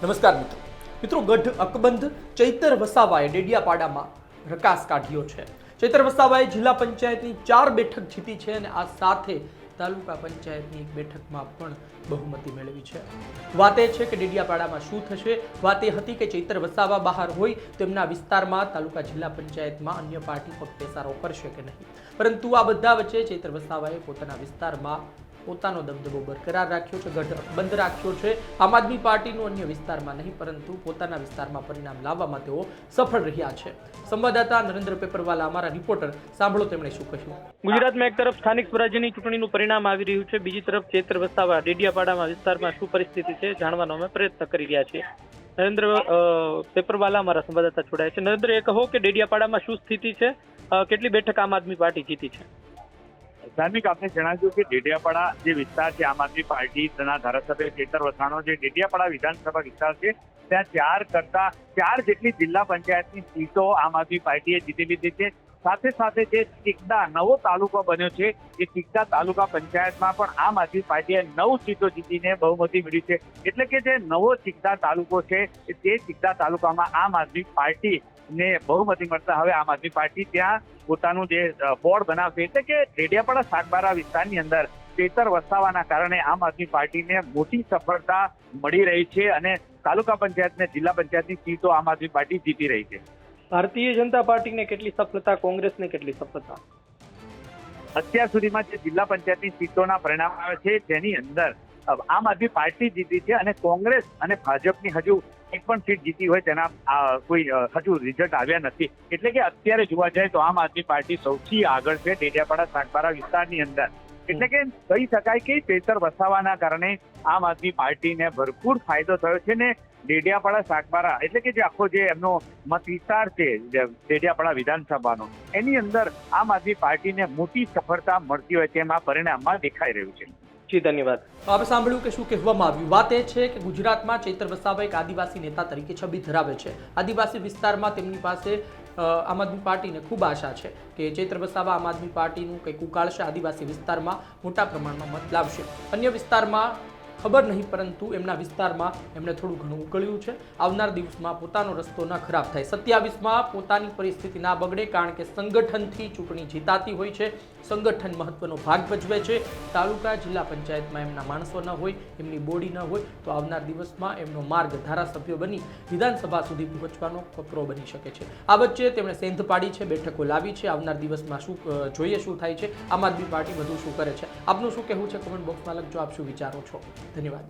નમસ્કાર મિત્રો ગઢ અકબંધ ચૈતર વસાવાએ ડેડિયાપાડામાં રકાસ કાઢ્યો છે। ચૈતર વસાવાએ જિલ્લા પંચાયતની 4 બેઠક જીતી છે અને આ સાથે તાલુકા પંચાયતની 1 બેઠકમાં પણ બહુમતી મેળવી છે। વાત એ છે કે ડેડિયાપાડામાં શું થશે। વાત એ હતી કે ચૈતર વસાવા બહાર હોય તેમના વિસ્તારમાં તાલુકા જિલ્લા પંચાયતમાં અન્ય પાર્ટી પગપેસારો કરશે કે નહીં, પરંતુ આ બધા વચ્ચે ચૈતર વસાવાએ પોતાના વિસ્તારમાં પોતાનો દબદબો બરકરાર રાખ્યો છે, ગઢ અકબંધ રાખ્યો છે। આમ આદમી પાર્ટીનું અન્ય વિસ્તારમાં નહીં પરંતુ પોતાના વિસ્તારમાં પરિણામ લાવવામાં તેઓ સફળ રહ્યા છે। સંવાદદાતા નરેન્દ્ર પેપરવાલા અમારા રિપોર્ટર, સાંભળો તેમણે શું કહ્યું। ગુજરાતમાં એક તરફ સ્થાનિક સ્વરાજ્યની ચૂંટણીનું પરિણામ આવી રહ્યું છે, બીજી તરફ ચૈતર વસાવા ડેડિયાપાડામાં વિસ્તારમાં શું પરિસ્થિતિ છે જાણવાનો અમે પ્રયત્ન કરી રહ્યા છીએ। નરેન્દ્ર પેપરવાલા અમારા સંવાદદાતા જોડાયા છે। નરેન્દ્ર, એ કહો કે ડેડિયાપાડામાં શું સ્થિતિ છે, કેટલી બેઠક આમ આદમી પાર્ટી જીતી છે? ધાર્મિક આપને જણાવ્યું કે ડેડિયાપાડા જે વિસ્તાર છે, આમ આદમી પાર્ટીના ધારાસભ્ય ચૈતર વસાવાનો જે ડેડિયાપાડા વિધાનસભા વિસ્તાર છે ત્યાં 4 જેટલી જિલ્લા પંચાયતની સીટો આમ આદમી પાર્ટીએ જીતી લીધી છે। સાથે સાથે જે ચિકદા નવો તાલુકો બન્યો છે એ ચિકદા તાલુકા પંચાયતમાં પણ આમ આદમી પાર્ટીએ 9 સીટો જીતીને બહુમતી મેળવી છે। એટલે કે જે નવો ચિકદા તાલુકો છે તે ચિકદા તાલુકામાં આમ આદમી પાર્ટી ને બહુમતી મળતા હવે આમ આદમી પાર્ટી ત્યાં પોતાનું જે બોર્ડ બનાવશે। એટલે કે ડેડિયાપાડા સાગબારા વિસ્તારની અંદર ચૈતર વસાવાના કારણે આમ આદમી પાર્ટીને મોટી સફળતા મળી રહી છે અને તાલુકા પંચાયત ને જિલ્લા પંચાયતની સીટો આમ આદમી પાર્ટી જીતી રહી છે। ભારતીય જનતા પાર્ટીને કેટલી સફળતા, કોંગ્રેસને કેટલી સફળતા? અત્યાર સુધીમાં જે જિલ્લા પંચાયતની સીટોના પરિણામ આવે છે તેની અંદર આમ આદમી પાર્ટી જીતી છે અને કોંગ્રેસ અને ભાજપની હજુ એક પણ સીટ જીતી હોય તેના કોઈ હજુ રિઝલ્ટ આવ્યા નથી। એટલે કે અત્યારે જોવા જાય તો આમ આદમી પાર્ટી સૌથી આગળ છે ડેડિયાપાડા સાગબારા વિસ્તારની અંદર। એટલે કે કહી શકાય કે ચૈતર વસાવાના કારણે આમ આદમી પાર્ટીને ભરપૂર ફાયદો થયો છે ને ડેડિયાપાડા સાગબારા એટલે કે જે આખો જે એમનો મત વિસ્તાર છે ડેડિયાપાડા વિધાનસભાનો એની અંદર આમ આદમી પાર્ટીને મોટી સફળતા મળતી હોય તેમ આ પરિણામમાં દેખાઈ રહ્યું છે। જી, ધન્યવાદ। આપણે સાંભળ્યું કે શું કહેવામાં આવ્યું। વાત એ છે કે ગુજરાતમાં ચૈતર વસાવા એક આદિવાસી નેતા તરીકે છબી ધરાવે છે। આદિવાસી વિસ્તારમાં તેમની પાસે આમ આદમી પાર્ટીને ખૂબ આશા છે કે ચૈતર વસાવા આમ આદમી પાર્ટીનું કંઈક ઉકાળશે, આદિવાસી વિસ્તારમાં મોટા પ્રમાણમાં મત લાવશે। અન્ય વિસ્તારમાં ખબર નહીં પરંતુ એમના વિસ્તારમાં એમણે થોડું ઘણું ઉકળ્યું છે। આવનાર દિવસમાં પોતાનો રસ્તો ન ખરાબ થાય, 27માં પોતાની પરિસ્થિતિ ના બગડે, કારણ કે સંગઠનથી ચૂંટણી જીતાતી હોય છે, સંગઠન મહત્વનો ભાગ ભજવે છે। તાલુકા જિલ્લા પંચાયતમાં એમના માણસો ન હોય, એમની બોડી ન હોય તો આવનાર દિવસમાં એમનો માર્ગ ધારાસભ્ય બની વિધાનસભા સુધી પહોંચવાનો કપરો બની શકે છે। આ વચ્ચે તેમણે સેંધ પાડી છે, બેઠકો લાવી છે। આવનાર દિવસમાં શું જોઈએ શું થાય છે, આમ આદમી પાર્ટી વધુ શું કરે છે, આપનું શું કહેવું છે કમેન્ટ બોક્સમાં લખજો। આપ શું વિચારો છો? ધન્યવાદ।